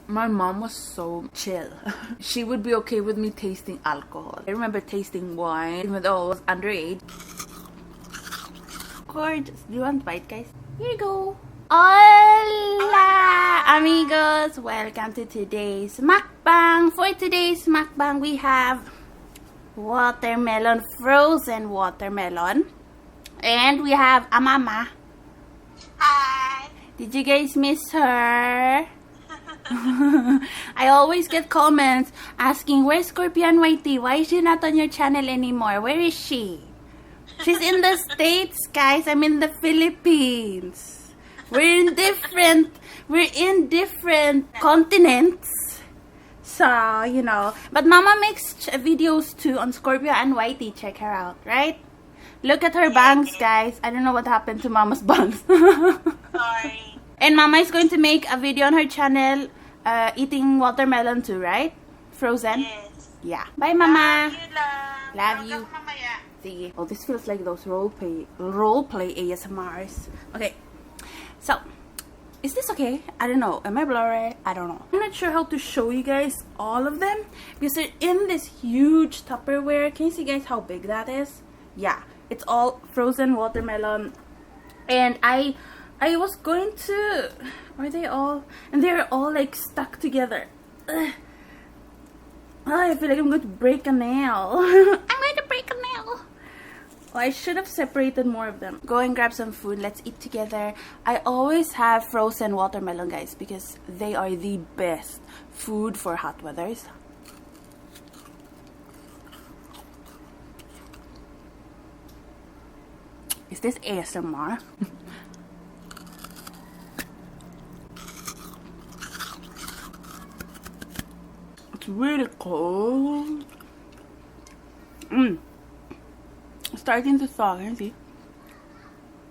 my mom was so chill. She would be okay with me tasting alcohol. I remember tasting wine, even though I was underage. Gorgeous. Do you want to bite, guys? Here you go. Hola, amigos. Welcome to today's mukbang. For today's mukbang, we have watermelon, frozen watermelon. And we have a mama. Hi. Did you guys miss her? I always get comments asking, where's Scorpion Whitey? Why is she not on your channel anymore? Where is she? She's in the States, guys. I'm in the Philippines. We're in different continents. So, you know. But Mama makes videos too on Scorpio and Whitey. Check her out, right? Look at her bangs, guys. I don't know what happened to Mama's bangs. Sorry. And Mama is going to make a video on her channel eating watermelon too, right? Frozen? Yes. Yeah. Bye, Mama. Love you. Mamaya. Sige. Oh, this feels like those role play ASMRs. Okay. So, is this okay? I don't know. Am I blurry? I don't know. I'm not sure how to show you guys all of them because they're in this huge Tupperware. Can you see, guys, how big that is? Yeah. It's all frozen watermelon. And I was going to... Are they all... And they're all like stuck together. Ugh. Oh, I feel like I'm going to break a nail. I'm going to break a nail. Oh, I should have separated more of them. Go and grab some food. Let's eat together. I always have frozen watermelon, guys, because they are the best food for hot weathers. Is this ASMR? It's really cold. Starting to thaw, can you see?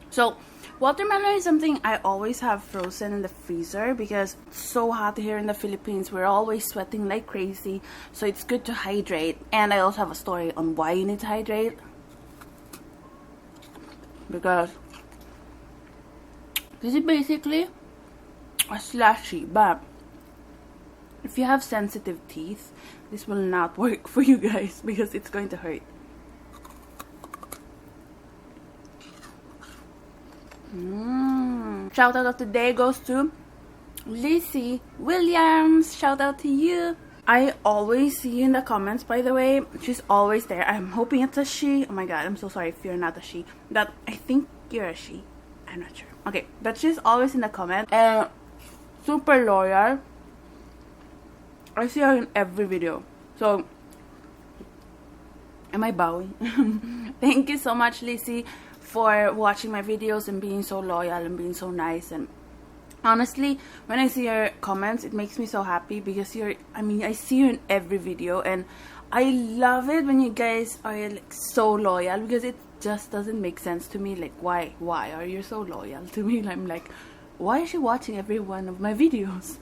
So, watermelon is something I always have frozen in the freezer because it's so hot here in the Philippines. We're always sweating like crazy. So it's good to hydrate. And I also have a story on why you need to hydrate. Because this is basically a slushy, but if you have sensitive teeth, this will not work for you guys because it's going to hurt. Shout out of the day goes to Lizzie Williams. Shout out to you. I always see you in the comments, by the way. She's always there. I'm hoping it's a she. Oh my god, I'm so sorry if you're not a she. But I think you're a she. I'm not sure. Okay, but she's always in the comments. And super loyal. I see her in every video. So, am I bowing? Thank you so much, Lizzie, for watching my videos and being so loyal and being so nice. And honestly, when I see your comments, it makes me so happy because I see you in every video, and I love it when you guys are like so loyal because it just doesn't make sense to me. Like, why are you so loyal to me? I'm like, why is she watching every one of my videos?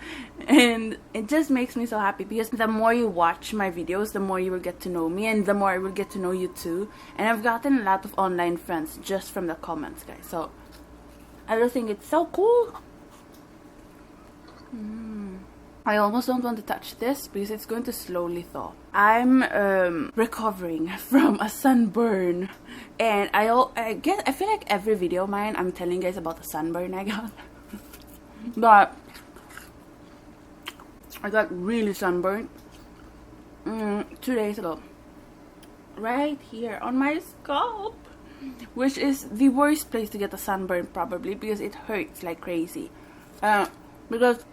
And it just makes me so happy because the more you watch my videos, the more you will get to know me, and the more I will get to know you too. And I've gotten a lot of online friends just from the comments, guys. So I just think it's so cool. I almost don't want to touch this because it's going to slowly thaw. I'm recovering from a sunburn, and I feel like every video of mine I'm telling you guys about the sunburn I got. But I got really sunburned 2 days ago, right here on my scalp, which is the worst place to get a sunburn probably because it hurts like crazy. Because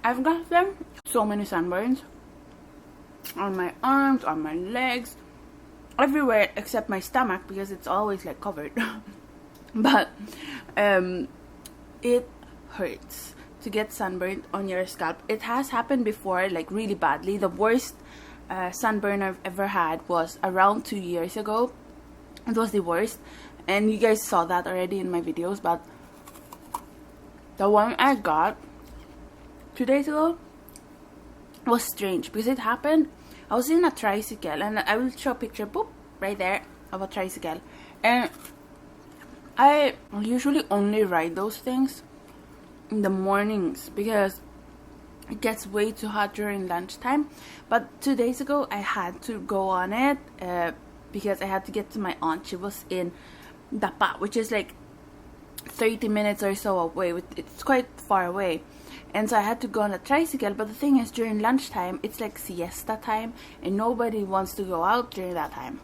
I've got them so many sunburns on my arms, on my legs, everywhere except my stomach because it's always like covered. But it hurts to get sunburned on your scalp. It has happened before, like really badly. The worst sunburn I've ever had was around 2 years ago. It was the worst, and you guys saw that already in my videos. But the one I got 2 days ago was strange because it happened. I was in a tricycle, and I will show a picture, boop, right there, of a tricycle. And I usually only ride those things in the mornings because it gets way too hot during lunchtime. But 2 days ago I had to go on it because I had to get to my aunt. She was in Dapa, which is like 30 minutes or so away. It's quite far away, and so I had to go on a tricycle. But the thing is, during lunchtime it's like siesta time, and nobody wants to go out during that time.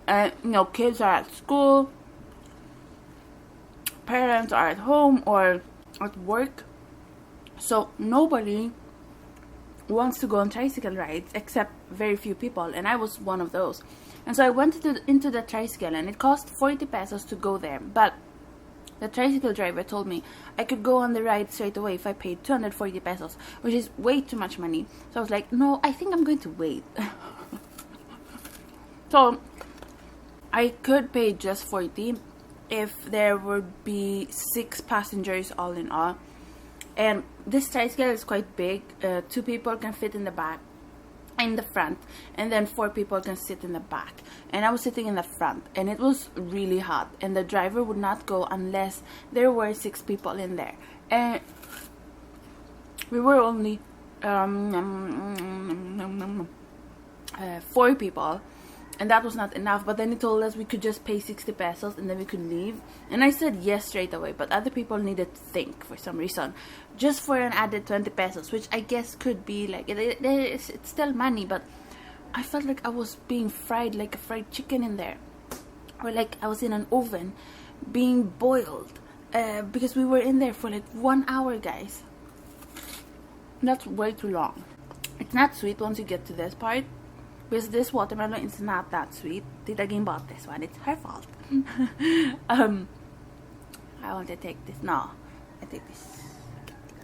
You know, kids are at school, parents are at home or at work, so nobody wants to go on tricycle rides except very few people, and I was one of those. And so I went into the tricycle, and it cost 40 pesos to go there, but the tricycle driver told me I could go on the ride straight away if I paid 240 pesos, which is way too much money. So I was like, no, I think I'm going to wait. So I could pay just 40 if there would be 6 passengers all in all. And this tricycle is quite big. 2 people can fit in the back, in the front, and then 4 people can sit in the back. And I was sitting in the front, and it was really hot, and the driver would not go unless there were 6 people in there. And we were only 4 people, and that was not enough. But then he told us we could just pay 60 pesos and then we could leave, and I said yes straight away. But other people needed to think for some reason, just for an added 20 pesos, which I guess could be like, it's still money, but I felt like I was being fried like a fried chicken in there, or like I was in an oven being boiled, because we were in there for like 1 hour, guys. That's way too long. It's not sweet once you get to this part, because this watermelon is not that sweet. Tita Game bought this one. It's her fault. I want to take this. No, I take this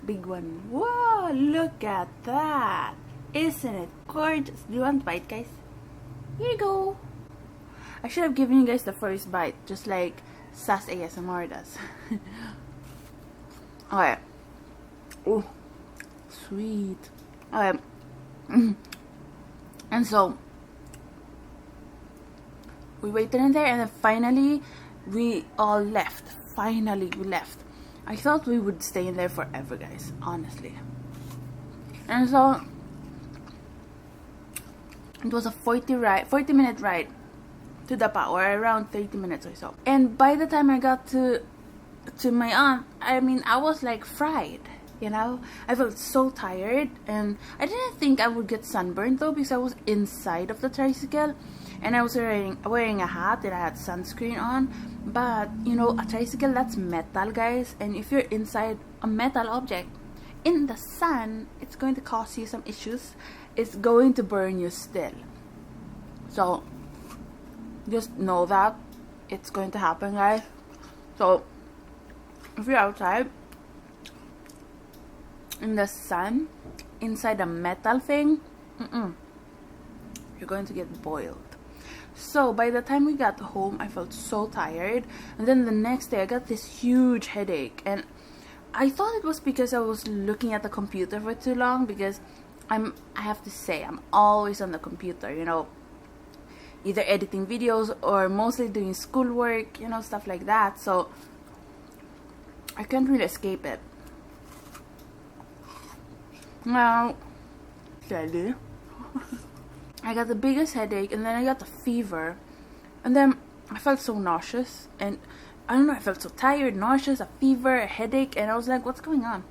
big one. Whoa, look at that. Isn't it gorgeous? Do you want to bite, guys? Here you go. I should have given you guys the first bite, just like Sas ASMR does. Okay. Oh, sweet. Okay. And so we waited in there, and then finally we all left. Finally we left. I thought we would stay in there forever, guys, honestly. And so it was a 40-minute ride to Dapa, or around 30 minutes or so. And by the time I got to my aunt, I mean, I was like fried. You know, I felt so tired, and I didn't think I would get sunburned though, because I was inside of the tricycle, and I was wearing a hat, and I had sunscreen on. But you know, a tricycle, that's metal, guys, and if you're inside a metal object in the sun, it's going to cause you some issues. It's going to burn you still. So just know that it's going to happen, guys. So if you're outside in the sun inside a metal thing, you're going to get boiled. So by the time we got home, I felt so tired, and then the next day I got this huge headache, and I thought it was because I was looking at the computer for too long, because I have to say, I'm always on the computer, you know, either editing videos or mostly doing schoolwork, you know, stuff like that. So I can't really escape it. Now, sadly, I got the biggest headache, and then I got the fever, and then I felt so nauseous, and I don't know, I felt so tired, nauseous, a fever, a headache, and I was like, what's going on?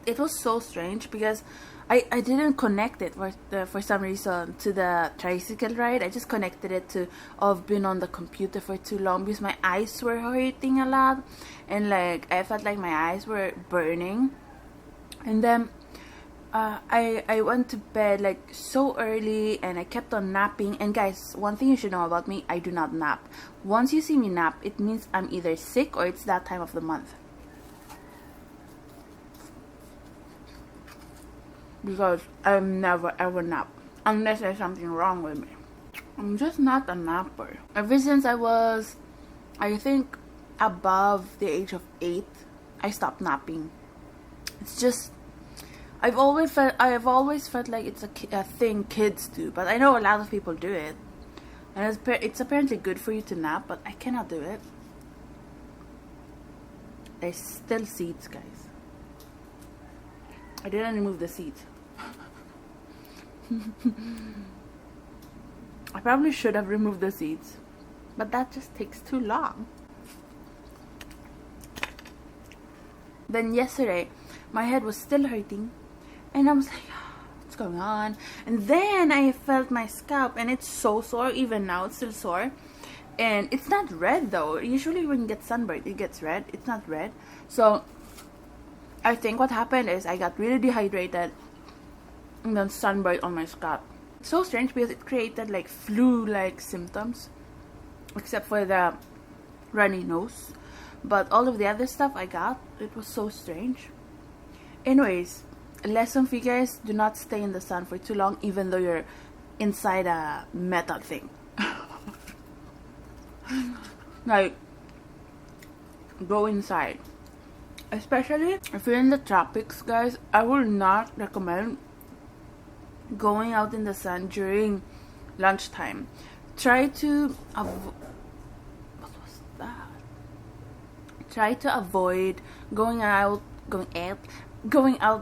It was so strange, because I didn't connect it for some reason to the tricycle ride. I just connected it to, I've been on the computer for too long, because my eyes were hurting a lot, and like I felt like my eyes were burning. And then I went to bed like so early, and I kept on napping. And guys, one thing you should know about me, I do not nap. Once you see me nap, it means I'm either sick or it's that time of the month. Because I never ever nap unless there's something wrong with me. I'm just not a napper. Ever since I was, I think, above the age of 8, I stopped napping. It's just, I've always felt like it's a thing kids do, but I know a lot of people do it, and it's apparently good for you to nap, but I cannot do it. There's still seeds, guys. I didn't remove the seat. I probably should have removed the seats, but that just takes too long. Then yesterday, my head was still hurting, and I was like, what's going on? And then I felt my scalp, and it's so sore. Even now, it's still sore. And it's not red though. Usually when you get sunburned, it gets red. It's not red. So I think what happened is I got really dehydrated and then sunburned on my scalp. It's so strange because it created like flu-like symptoms, except for the runny nose. But all of the other stuff I got, it was so strange. Anyways, a lesson for you guys: do not stay in the sun for too long, even though you're inside a metal thing. Like, go inside. Especially if you're in the tropics, guys, I will not recommend going out in the sun during lunchtime. Try to avoid going out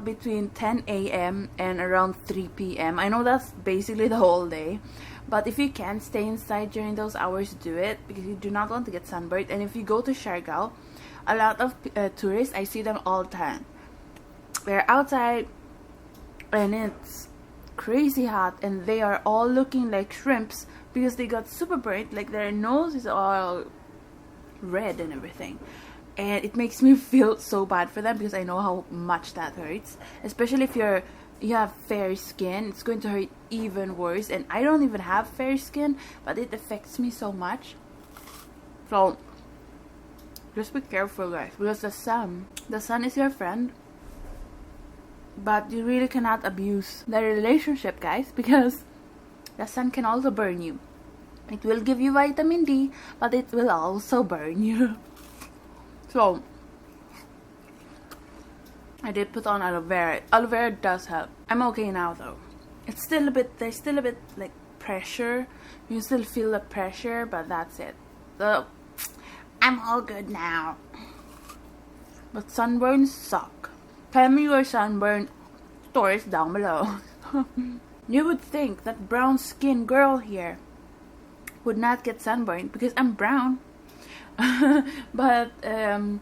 between 10 a.m. and around 3 p.m. I know that's basically the whole day, but if you can stay inside during those hours, do it, because you do not want to get sunburned. And if you go to Siargao, a lot of tourists, I see them all the time. They're outside and it's crazy hot, and they are all looking like shrimps because they got super burnt. Like, their nose is all red and everything. And it makes me feel so bad for them because I know how much that hurts. Especially if you have fair skin, it's going to hurt even worse. And I don't even have fair skin, but it affects me so much. So just be careful, guys, because the sun is your friend, but you really cannot abuse the relationship, guys, because the sun can also burn you. It will give you vitamin D, but it will also burn you. So I did put on aloe vera. Aloe vera does help. I'm okay now though. There's still a bit like pressure. You still feel the pressure, but that's it. So I'm all good now. But sunburns suck. Tell me your sunburn stories down below. You would think that brown skinned girl here would not get sunburned because I'm brown. But I'm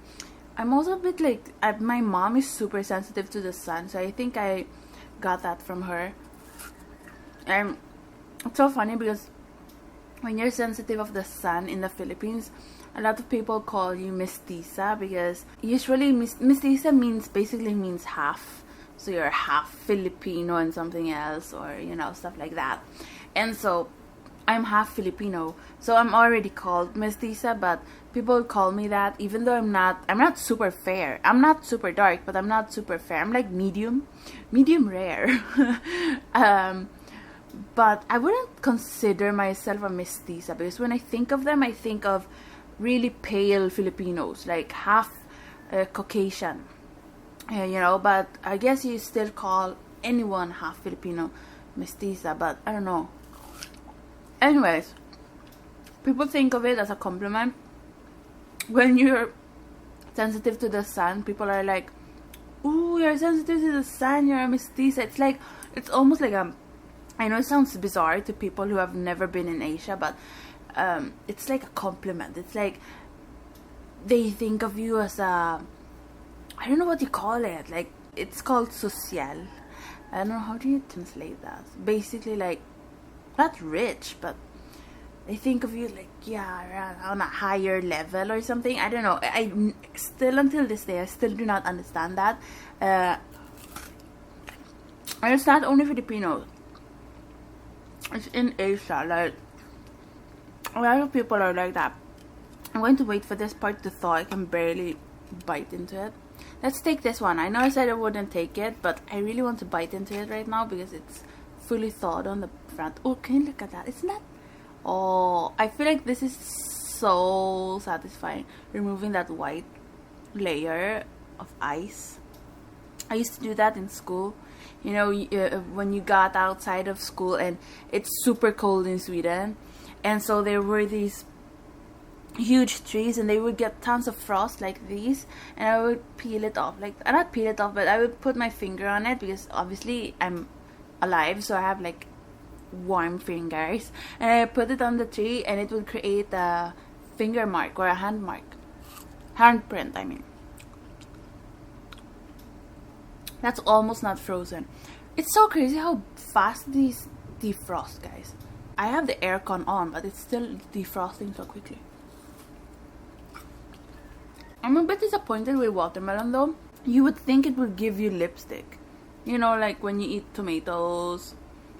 also a bit like, my mom is super sensitive to the sun, so I think I got that from her. And it's so funny because when you're sensitive of the sun in the Philippines, a lot of people call you mestiza, because usually mestiza basically means half. So you're half Filipino and something else, or stuff like that. And so I'm half Filipino, so I'm already called mestiza, but people call me that even though I'm not super fair. I'm not super dark, but I'm not super fair. I'm like medium rare. But I wouldn't consider myself a mestiza, because when I think of them, I think of really pale Filipinos, like half Caucasian, but I guess you still call anyone half Filipino mestiza, but I don't know. Anyways, people think of it as a compliment. When you're sensitive to the sun, people are like, ooh, you're sensitive to the sun, you're a mestiza. It's almost like I know it sounds bizarre to people who have never been in Asia, but it's like a compliment. It's like they think of you as I don't know what you call it. Like, it's called social. I don't know, how do you translate that? Basically, like, not rich, but they think of you like, on a higher level or something. I don't know. I still, until this day, I still do not understand that. And it's not only Filipinos. It's in Asia. Like, a lot of people are like that. I'm going to wait for this part to thaw. I can barely bite into it. Let's take this one. I know I said I wouldn't take it, but I really want to bite into it right now because it's fully thawed on the front. Oh, can you look at that? Isn't that? Oh, I feel like this is so satisfying. Removing that white layer of ice. I used to do that in school. When you got outside of school and it's super cold in Sweden. And so there were these huge trees, and they would get tons of frost like these, and I would peel it off, like not peel it off, but I would put my finger on it because obviously I'm alive, so I have like warm fingers, and I put it on the tree, and it would create a finger mark or a handprint. I mean, that's almost not frozen. It's so crazy how fast these defrost, guys. I have the aircon on, but it's still defrosting so quickly. I'm a bit disappointed with watermelon though. You would think it would give you lipstick. You know, like when you eat tomatoes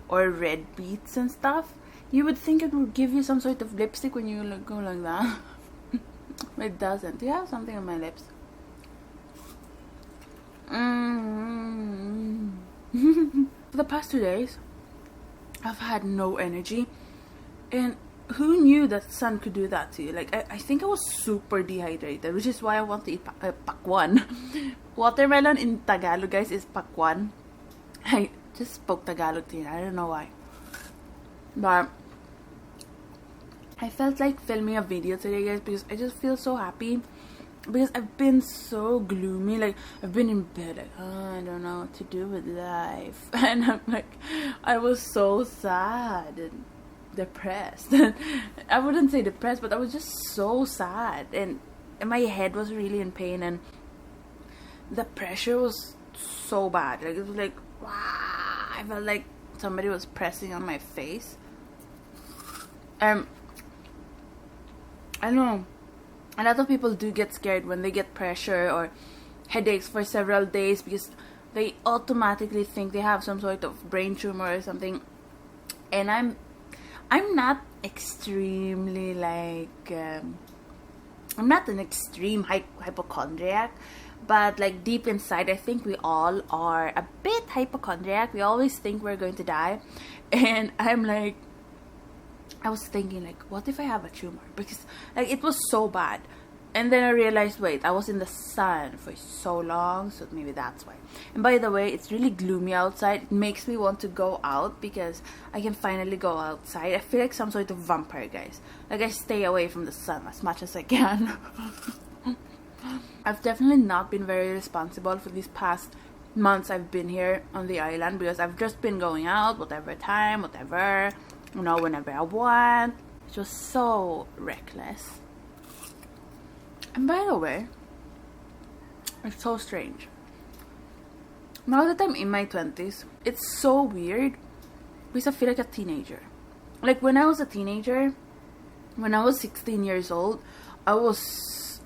or red beets and stuff. You would think it would give you some sort of lipstick when you go like that. It doesn't. Do you have something on my lips? For the past 2 days, I've had no energy. And who knew that sun could do that to you? Like, I think I was super dehydrated, which is why I want to eat pakwan. Watermelon in Tagalog, guys, is pakwan. I just spoke Tagalog to you. I don't know why. But I felt like filming a video today, guys, because I just feel so happy. Because I've been so gloomy. Like, I've been in bed like, oh, I don't know what to do with life. And I'm like, I was so sad and depressed. I wouldn't say depressed, but I was just so sad, and my head was really in pain, and the pressure was so bad. Like, it was like, wow, I felt like somebody was pressing on my face. I know a lot of people do get scared when they get pressure or headaches for several days because they automatically think they have some sort of brain tumor or something. And I'm not extremely like I'm not an extreme hypochondriac, but like deep inside I think we all are a bit hypochondriac. We always think we're going to die, and I'm like, I was thinking like, what if I have a tumor? Because like it was so bad. And then I realized, wait, I was in the sun for so long, so maybe that's why. And by the way, it's really gloomy outside. It makes me want to go out because I can finally go outside. I feel like some sort of vampire, guys. Like, I stay away from the sun as much as I can. I've definitely not been very responsible for these past months I've been here on the island, because I've just been going out whatever time, whatever, you know, whenever I want. It's just so reckless. And by the way, it's so strange. Now that I'm in my 20s, it's so weird because I feel like a teenager. Like, when I was a teenager, when I was 16 years old, I was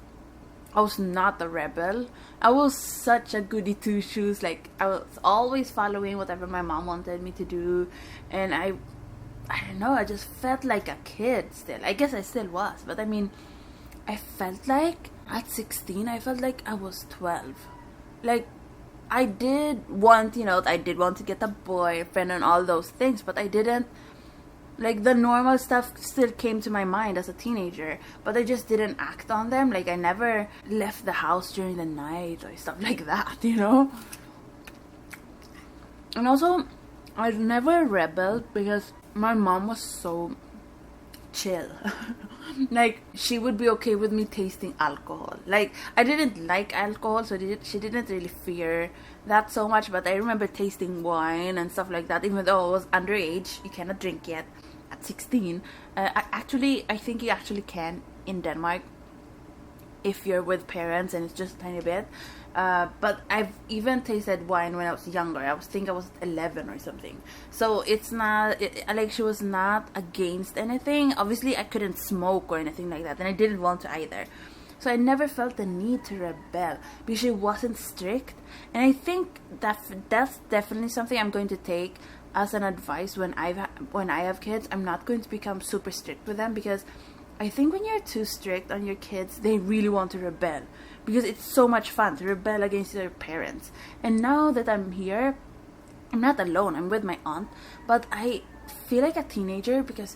not a rebel. I was such a goody two shoes. Like, I was always following whatever my mom wanted me to do, and I don't know, I just felt like a kid still. I guess I still was, but I mean, I felt like at 16, I felt like I was 12. Like, I did want to get a boyfriend and all those things, but I didn't, like, the normal stuff still came to my mind as a teenager, but I just didn't act on them. Like, I never left the house during the night or stuff like that, you know? And also, I never rebelled because my mom was so chill. Like, she would be okay with me tasting alcohol. Like, I didn't like alcohol, so she didn't really fear that so much, but I remember tasting wine and stuff like that, even though I was underage. You cannot drink yet at 16. I think you actually can in Denmark if you're with parents and it's just a tiny bit. But I've even tasted wine when I was younger. I think I was 11 or something. So it's not, like, she was not against anything. Obviously, I couldn't smoke or anything like that, and I didn't want to either. So I never felt the need to rebel because she wasn't strict. And I think that's definitely something I'm going to take as an advice when I have kids. I'm not going to become super strict with them, because I think when you're too strict on your kids, they really want to rebel, because it's so much fun to rebel against their parents. And now that I'm here, I'm not alone, I'm with my aunt, but I feel like a teenager because,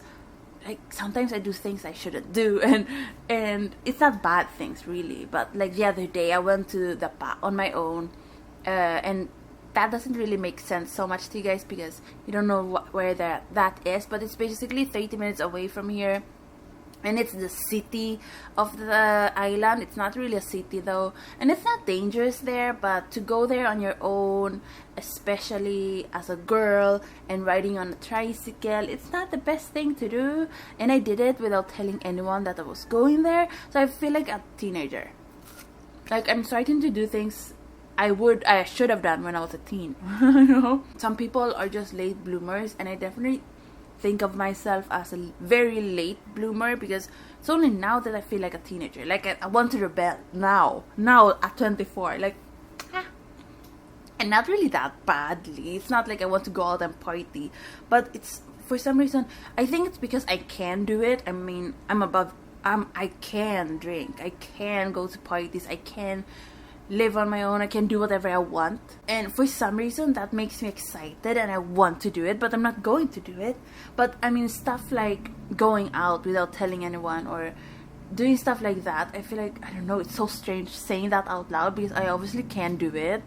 like, sometimes I do things I shouldn't do, and it's not bad things really, but like the other day I went to the park on my own, and that doesn't really make sense so much to you guys because you don't know where that is, but it's basically 30 minutes away from here. and it's the city of the island. It's not really a city though, and it's not dangerous there, but to go there on your own, especially as a girl and riding on a tricycle, it's not the best thing to do. And I did it without telling anyone that I was going there, so I feel like a teenager. Like, I'm starting to do things I should have done when I was a teen. You know, some people are just late bloomers, and I definitely think of myself as a very late bloomer, because it's only now that I feel like a teenager. Like, I want to rebel now at 24, like, and not really that badly. It's not like I want to go out and party, but it's, for some reason, I think it's because I can do it. I mean, I can drink, I can go to parties, I can live on my own, I can do whatever I want, and for some reason that makes me excited and I want to do it, but I'm not going to do it. But I mean, stuff like going out without telling anyone or doing stuff like that, I feel like, I don't know, it's so strange saying that out loud, because I obviously can do it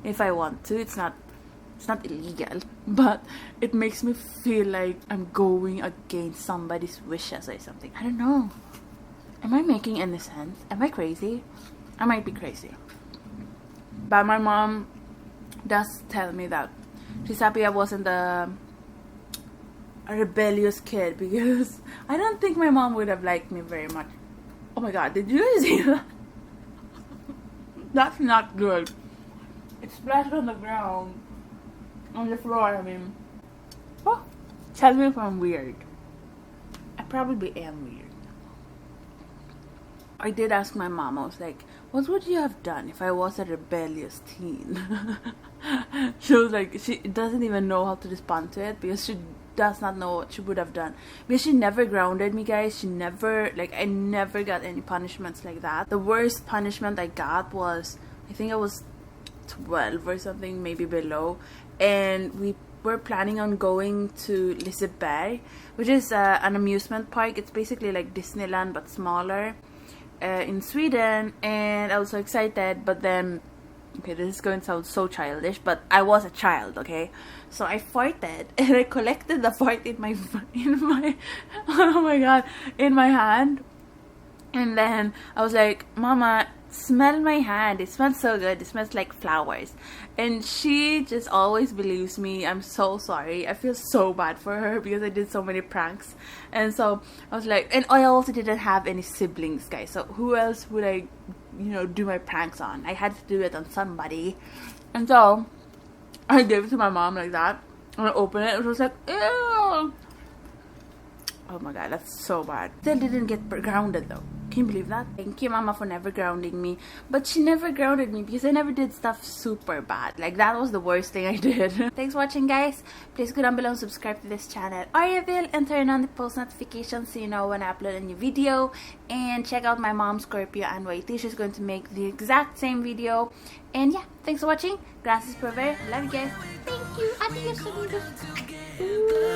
if I want to. It's not illegal, but it makes me feel like I'm going against somebody's wishes or something. I don't know. Am I making any sense? Am I crazy? I might be crazy. But my mom does tell me that she's happy I wasn't a rebellious kid, because I don't think my mom would have liked me very much. Oh my god, did you guys see that? That's not good. It splashed on the ground. On the floor, I mean. Oh, tell me if I'm weird. I probably am weird. I did ask my mom, I was like, what would you have done if I was a rebellious teen? She was like, she doesn't even know how to respond to it, because she does not know what she would have done. Because she never grounded me, guys. She never, like, I never got any punishments like that. The worst punishment I got was, I think I was 12 or something, maybe below. And we were planning on going to Liseberg, which is an amusement park. It's basically like Disneyland but smaller. In Sweden, and I was so excited, but then, okay, this is going to sound so childish, but I was a child, okay? So I farted, and I collected the fart in my oh my god, in my hand, and then I was like, Mama, smell my hand, it smells so good, it smells like flowers. And she just always believes me. I'm so sorry, I feel so bad for her, because I did so many pranks. And so I was like, and I also didn't have any siblings, guys, so who else would I, you know, do my pranks on? I had to do it on somebody. And so I gave it to my mom like that, and I opened it, it was like, ew. Oh my god, that's so bad. Still didn't get grounded though. Can you believe that? Thank you, Mama, for never grounding me. But she never grounded me because I never did stuff super bad. Like, that was the worst thing I did. Thanks for watching, guys. Please go down below and subscribe to this channel, AriaVille, and turn on the post notifications so you know when I upload a new video. And check out my mom, Scorpio and YT. She's going to make the exact same video. And yeah, thanks for watching. Gracias por ver. Love you guys. Thank you. Adios, amigos.